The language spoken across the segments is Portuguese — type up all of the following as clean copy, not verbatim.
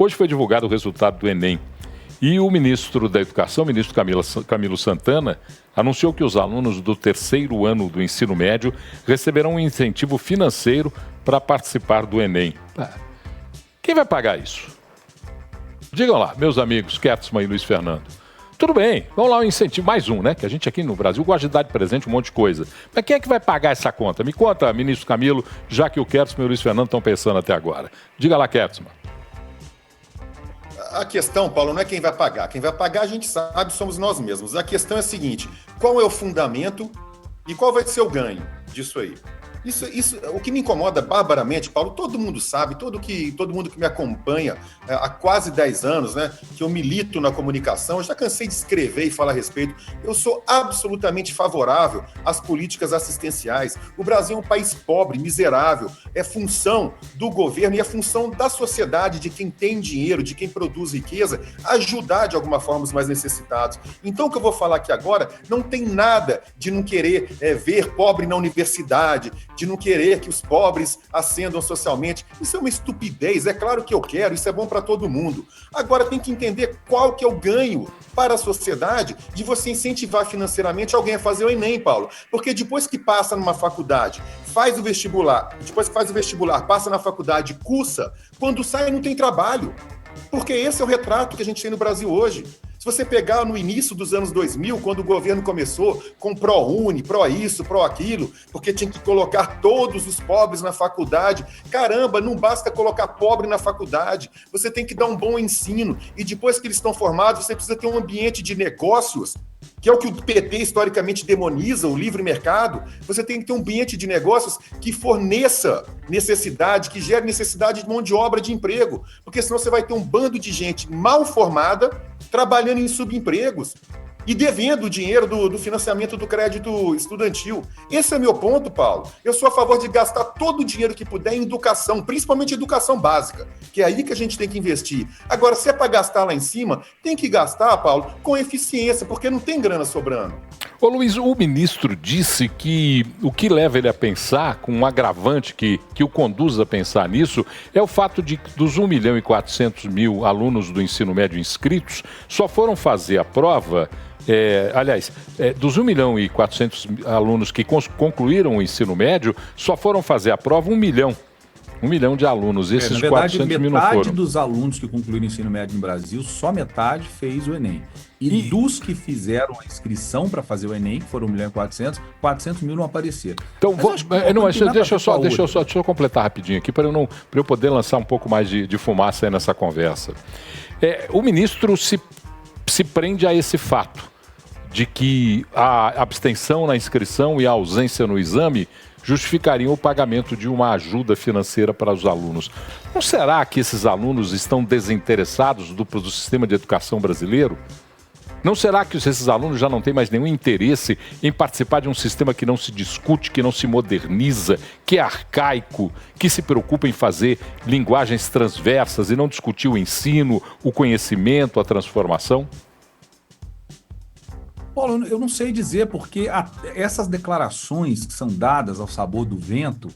Hoje foi divulgado o resultado do Enem. E o ministro da Educação, o ministro Camilo Santana, anunciou que os alunos do terceiro ano do ensino médio receberão um incentivo financeiro para participar do Enem. Quem vai pagar isso? Digam lá, meus amigos Kertzmann e Luiz Fernando. Tudo bem, vamos lá, um incentivo, mais um, né? Que a gente aqui no Brasil gosta de dar de presente um monte de coisa. Mas quem é que vai pagar essa conta? Me conta, ministro Camilo, já que o Kertzmann e o Luiz Fernando estão pensando até agora. Diga lá, Kertzmann. A questão, Paulo, não é quem vai pagar. Quem vai pagar, a gente sabe, somos nós mesmos. A questão é a seguinte: qual é o fundamento e qual vai ser o ganho disso aí? Isso, o que me incomoda barbaramente, Paulo, todo mundo sabe, todo mundo que me acompanha há quase 10 anos, né, que eu milito na comunicação, eu já cansei de escrever e falar a respeito. Eu sou absolutamente favorável às políticas assistenciais. O Brasil é um país pobre, miserável, é função do governo e é função da sociedade, de quem tem dinheiro, de quem produz riqueza, ajudar de alguma forma os mais necessitados. Então, o que eu vou falar aqui agora não tem nada de não querer ver pobre na universidade, de não querer que os pobres ascendam socialmente. Isso é uma estupidez, é claro que eu quero, isso é bom para todo mundo. Agora tem que entender qual que é o ganho para a sociedade de você incentivar financeiramente alguém a fazer o Enem, Paulo. Porque depois que passa numa faculdade, faz o vestibular, passa na faculdade, cursa, quando sai não tem trabalho. Porque esse é o retrato que a gente tem no Brasil hoje. Se você pegar no início dos anos 2000, quando o governo começou com ProUni, Pro isso, Pro aquilo, porque tinha que colocar todos os pobres na faculdade. Caramba, não basta colocar pobre na faculdade, você tem que dar um bom ensino. E depois que eles estão formados, você precisa ter um ambiente de negócios, que é o que o PT historicamente demoniza, o livre mercado. Você tem que ter um ambiente de negócios que forneça necessidade, que gere necessidade de mão de obra, de emprego. Porque senão você vai ter um bando de gente mal formada, trabalhando em subempregos e devendo o dinheiro do financiamento do crédito estudantil. Esse é meu ponto, Paulo. Eu sou a favor de gastar todo o dinheiro que puder em educação, principalmente educação básica, que é aí que a gente tem que investir. Agora, se é para gastar lá em cima, tem que gastar, Paulo, com eficiência, porque não tem grana sobrando. Ô Luiz, o ministro disse que o que leva ele a pensar, com um agravante que o conduz a pensar nisso, é o fato de que dos 1.400.000 alunos do ensino médio inscritos, só foram fazer a prova, dos 1.400.000 alunos que concluíram o ensino médio, só foram fazer a prova 1 milhão. 1 milhão de alunos, esses na verdade, 400 mil não foram. Metade dos alunos que concluíram o ensino médio no Brasil, só metade fez o Enem. E dos que fizeram a inscrição para fazer o Enem, que foram 1.400.000, mil não apareceram. Então, deixa eu completar rapidinho aqui, para eu poder lançar um pouco mais de fumaça aí nessa conversa. O ministro se prende a esse fato de que a abstenção na inscrição e a ausência no exame justificariam o pagamento de uma ajuda financeira para os alunos. Não será que esses alunos estão desinteressados do sistema de educação brasileiro? Não será que esses alunos já não têm mais nenhum interesse em participar de um sistema que não se discute, que não se moderniza, que é arcaico, que se preocupa em fazer linguagens transversas e não discutir o ensino, o conhecimento, a transformação? Paulo, eu não sei dizer, porque essas declarações que são dadas ao sabor do vento,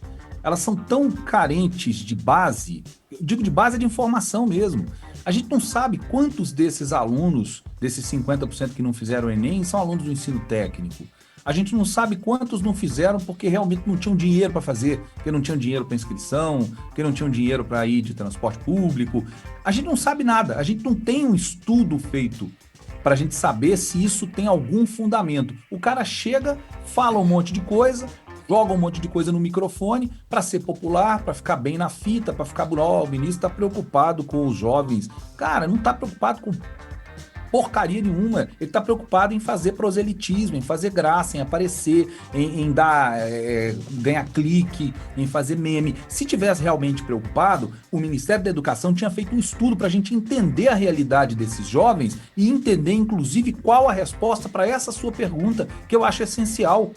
elas são tão carentes de base, eu digo de base de informação mesmo. A gente não sabe quantos desses alunos, desses 50% que não fizeram o Enem, são alunos do ensino técnico. A gente não sabe quantos não fizeram porque realmente não tinham dinheiro para fazer, porque não tinham dinheiro para inscrição, porque não tinham dinheiro para ir de transporte público. A gente não sabe nada, a gente não tem um estudo feito para a gente saber se isso tem algum fundamento. O cara chega, fala um monte de coisa, joga um monte de coisa no microfone para ser popular, para ficar bem na fita, para ficar... o ministro está preocupado com os jovens. Cara, não está preocupado com porcaria nenhuma. Ele está preocupado em fazer proselitismo, em fazer graça, em aparecer, em ganhar clique, em fazer meme. Se tivesse realmente preocupado, o Ministério da Educação tinha feito um estudo para a gente entender a realidade desses jovens e entender, inclusive, qual a resposta para essa sua pergunta, que eu acho essencial.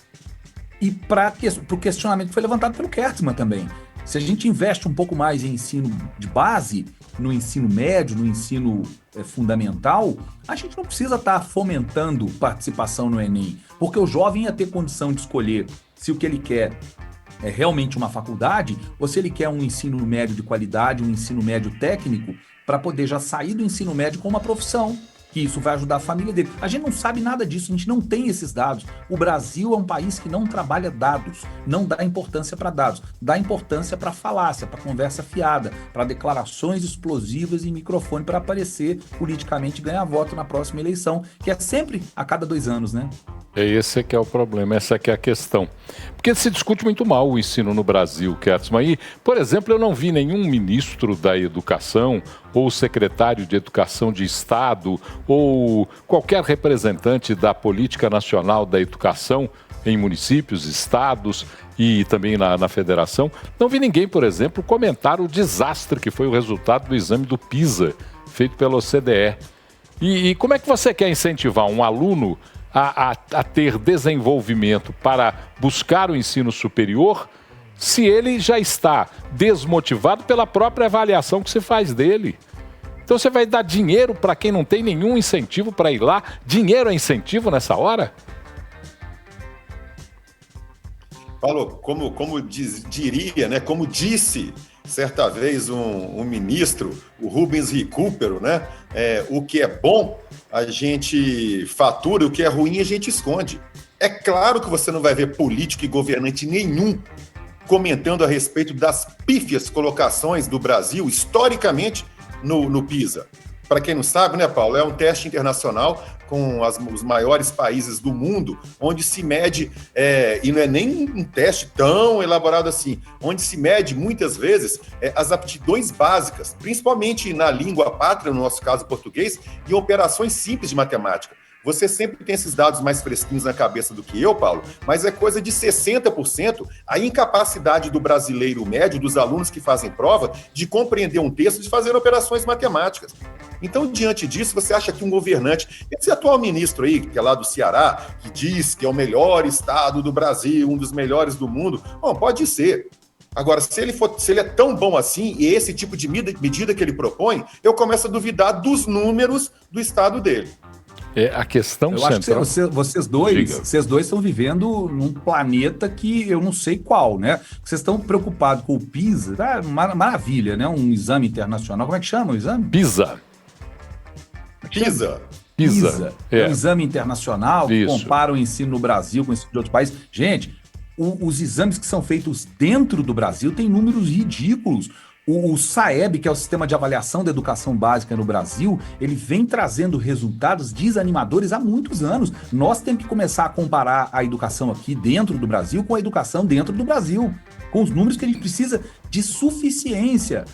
E para o questionamento que foi levantado pelo Kertzmann também. Se a gente investe um pouco mais em ensino de base, no ensino médio, no ensino fundamental, a gente não precisa estar fomentando participação no Enem, porque o jovem ia ter condição de escolher se o que ele quer é realmente uma faculdade ou se ele quer um ensino médio de qualidade, um ensino médio técnico, para poder já sair do ensino médio com uma profissão, que isso vai ajudar a família dele. A gente não sabe nada disso, a gente não tem esses dados. O Brasil é um país que não trabalha dados, não dá importância para dados, dá importância para falácia, para conversa fiada, para declarações explosivas em microfone para aparecer politicamente e ganhar voto na próxima eleição, que é sempre a cada 2 anos, né? Esse que é o problema, essa que é a questão. Porque se discute muito mal o ensino no Brasil, Kertzmann. E, por exemplo, eu não vi nenhum ministro da Educação, ou secretário de Educação de Estado, ou qualquer representante da política nacional da educação em municípios, estados e também na federação. Não vi ninguém, por exemplo, comentar o desastre que foi o resultado do exame do PISA, feito pela OCDE. E como é que você quer incentivar um aluno a ter desenvolvimento para buscar o ensino superior, se ele já está desmotivado pela própria avaliação que se faz dele? Então você vai dar dinheiro para quem não tem nenhum incentivo para ir lá? Dinheiro é incentivo nessa hora? Paulo, como diria, né? Como disse certa vez um ministro, o Rubens Recupero, né? O que é bom a gente fatura, o que é ruim a gente esconde. É claro que você não vai ver político e governante nenhum comentando a respeito das pífias colocações do Brasil, historicamente, no PISA. Para quem não sabe, né, Paulo, é um teste internacional com os maiores países do mundo, onde se mede, e não é nem um teste tão elaborado assim, onde se mede, muitas vezes, as aptidões básicas, principalmente na língua pátria, no nosso caso português, e operações simples de matemática. Você sempre tem esses dados mais fresquinhos na cabeça do que eu, Paulo, mas é coisa de 60% a incapacidade do brasileiro médio, dos alunos que fazem prova, de compreender um texto, de fazer operações matemáticas. Então, diante disso, você acha que um governante, esse atual ministro aí, que é lá do Ceará, que diz que é o melhor estado do Brasil, um dos melhores do mundo, bom, pode ser. Agora, se ele é tão bom assim, e esse tipo de medida que ele propõe, eu começo a duvidar dos números do estado dele. A questão central... Eu acho que vocês dois estão vivendo num planeta que eu não sei qual, né? Vocês estão preocupados com o PISA, maravilha, né? Um exame internacional. Como é que chama o exame? PISA. É um exame internacional que compara o ensino no Brasil com o ensino de outros países. Gente, os exames que são feitos dentro do Brasil têm números ridículos. O SAEB, que é o Sistema de Avaliação da Educação Básica no Brasil, ele vem trazendo resultados desanimadores há muitos anos. Nós temos que começar a comparar a educação aqui dentro do Brasil com a educação dentro do Brasil, com os números que a gente precisa de suficiência.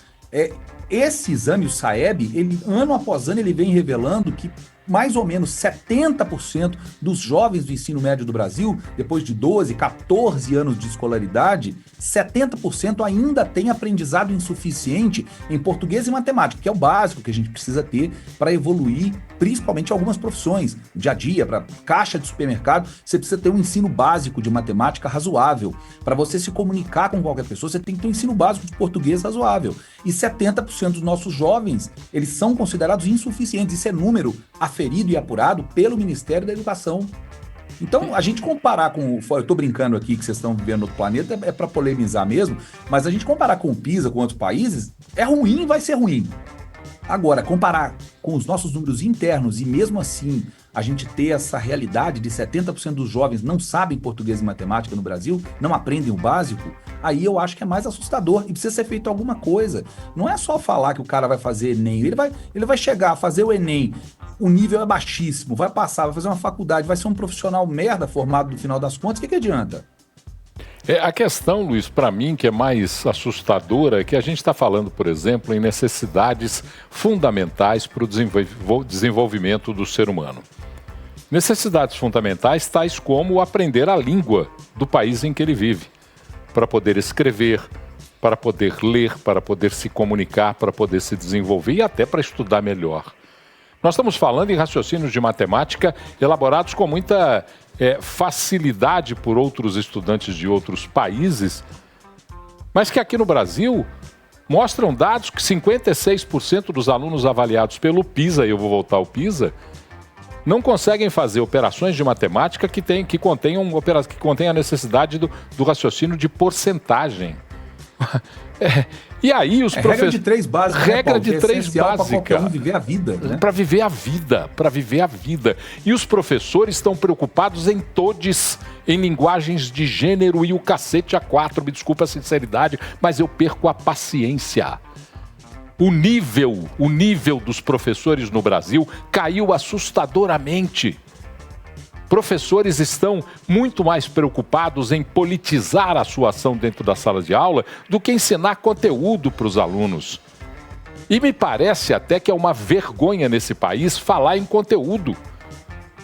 Esse exame, o SAEB, ele, ano após ano, ele vem revelando que mais ou menos 70% dos jovens do ensino médio do Brasil, depois de 12, 14 anos de escolaridade, 70% ainda tem aprendizado insuficiente em português e matemática, que é o básico que a gente precisa ter para evoluir, principalmente em algumas profissões. Dia a dia, para caixa de supermercado, você precisa ter um ensino básico de matemática razoável. Para você se comunicar com qualquer pessoa, você tem que ter um ensino básico de português razoável. E 70% dos nossos jovens, eles são considerados insuficientes. Isso é número aferido e apurado pelo Ministério da Educação. Então, a gente comparar com... Eu estou brincando aqui que vocês estão vivendo no outro planeta, é para polemizar mesmo, mas a gente comparar com o PISA, com outros países, é ruim, vai ser ruim. Agora, comparar com os nossos números internos e mesmo assim a gente ter essa realidade de 70% dos jovens não sabem português e matemática no Brasil, não aprendem o básico, aí eu acho que é mais assustador e precisa ser feito alguma coisa. Não é só falar que o cara vai fazer Enem, ele vai chegar a fazer o Enem, o nível é baixíssimo, vai passar, vai fazer uma faculdade, vai ser um profissional merda formado no final das contas, o que adianta? A questão, Luiz, para mim, que é mais assustadora, é que a gente está falando, por exemplo, em necessidades fundamentais para o desenvolvimento do ser humano. Necessidades fundamentais tais como aprender a língua do país em que ele vive, para poder escrever, para poder ler, para poder se comunicar, para poder se desenvolver e até para estudar melhor. Nós estamos falando em raciocínios de matemática elaborados com muita facilidade por outros estudantes de outros países, mas que aqui no Brasil mostram dados que 56% dos alunos avaliados pelo PISA, e eu vou voltar ao PISA, não conseguem fazer operações de matemática que contenham a necessidade do raciocínio de porcentagem. E aí os professores... Regra de 3 básicas. Regra de 3 básica. Para qualquer um viver a vida. Né? Para viver a vida, para viver a vida. E os professores estão preocupados em todes, em linguagens de gênero e o cacete a 4. Me desculpa a sinceridade, mas eu perco a paciência. O nível dos professores no Brasil caiu assustadoramente. Professores estão muito mais preocupados em politizar a sua ação dentro da sala de aula do que ensinar conteúdo para os alunos. E me parece até que é uma vergonha nesse país falar em conteúdo.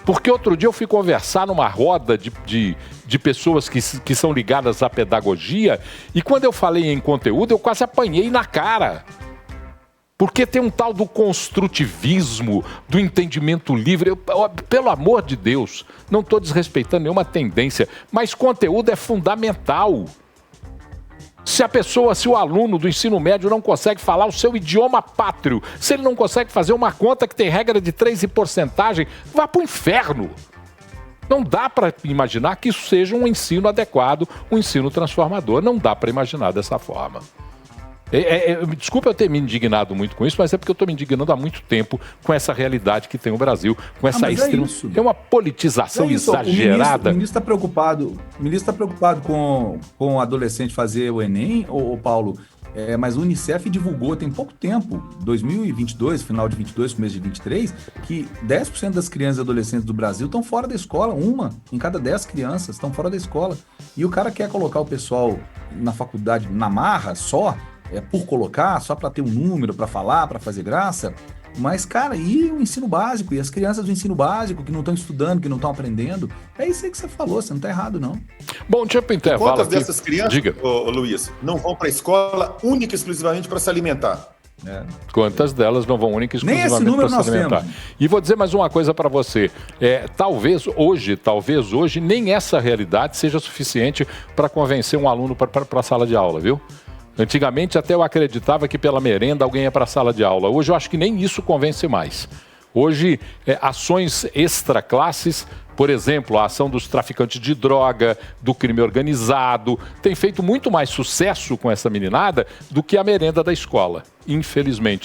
Porque outro dia eu fui conversar numa roda de pessoas que são ligadas à pedagogia e quando eu falei em conteúdo eu quase apanhei na cara. Porque tem um tal do construtivismo, do entendimento livre. Pelo amor de Deus, não estou desrespeitando nenhuma tendência, mas conteúdo é fundamental. Se o aluno do ensino médio não consegue falar o seu idioma pátrio, se ele não consegue fazer uma conta que tem regra de 3 e porcentagem, vá para o inferno. Não dá para imaginar que isso seja um ensino adequado, um ensino transformador. Não dá para imaginar dessa forma. Desculpa eu ter me indignado muito com isso, mas é porque eu estou me indignando há muito tempo com essa realidade que tem o Brasil, com essa extrema... É uma politização exagerada. O ministro está preocupado com o adolescente fazer o Enem, ou Paulo? Mas o Unicef divulgou tem pouco tempo, 2022, final de 22, começo de 23, que 10% das crianças e adolescentes do Brasil estão fora da escola. Uma em cada 10 crianças estão fora da escola. E o cara quer colocar o pessoal na faculdade na marra só, por colocar, só para ter um número, para falar, para fazer graça. Mas, cara, e o ensino básico? E as crianças do ensino básico que não estão estudando, que não estão aprendendo? É isso aí que você falou, você não está errado, não. Bom, deixa eu ir para o intervalo. Quantas dessas crianças, Luiz, não vão para a escola única e exclusivamente para se alimentar? Quantas delas não vão única e exclusivamente para se alimentar? Temos. E vou dizer mais uma coisa para você. Talvez hoje, nem essa realidade seja suficiente para convencer um aluno para a sala de aula, viu? Antigamente até eu acreditava que pela merenda alguém ia para a sala de aula. Hoje eu acho que nem isso convence mais. Hoje, ações extraclasses, por exemplo, a ação dos traficantes de droga, do crime organizado, tem feito muito mais sucesso com essa meninada do que a merenda da escola, infelizmente.